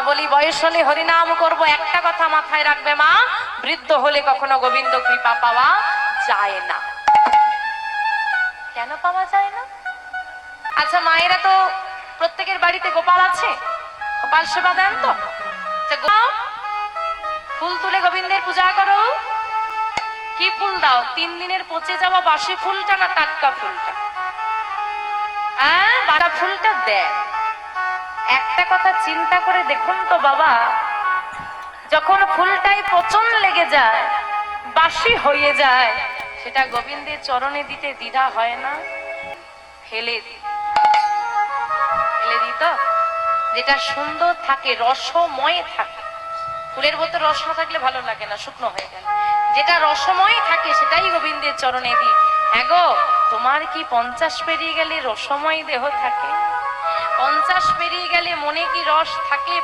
বলি বয়স হলে হরিনাম করব, একটা কথা মাথায় রাখবে মা, বৃদ্ধ হলে কখনো গোবিন্দ কৃপা পাওয়া যায় না। কেন পাওয়া যায় না? আচ্ছা, মায়েরা তো প্রত্যেকের বাড়িতে গোপাল আছে, গোপাল সেবা দেন তো? ফুল তুলে গোবিন্দের পূজা করো, কি ফুল দাও? 3 দিনের পচে যাওয়া বাসি ফুলটা না টাটকা ফুলটা? বাটা ফুলটা দেন। একটা কথা চিন্তা করে দেখুন তো বাবা, যখন ফুলটাই পচন লেগে যায়, বাসি হয়ে যায়, সেটা গোবিন্দের চরণে দিতে দ্বিধা হয় না? ফেলে দিত। যেটা সুন্দর থাকে, রসময় থাকে, ফুলের বোতল রস না থাকলে ভালো লাগে না, শুকনো হয়ে গেল। যেটা রসময় থাকে সেটাই গোবিন্দের চরণে দিই। হ্যাঁ গো, তোমার কি 50 পেরিয়ে গেলে রসময় দেহ থাকে? 50 পেরিয়ে গেলে মনে কি রস থাকে?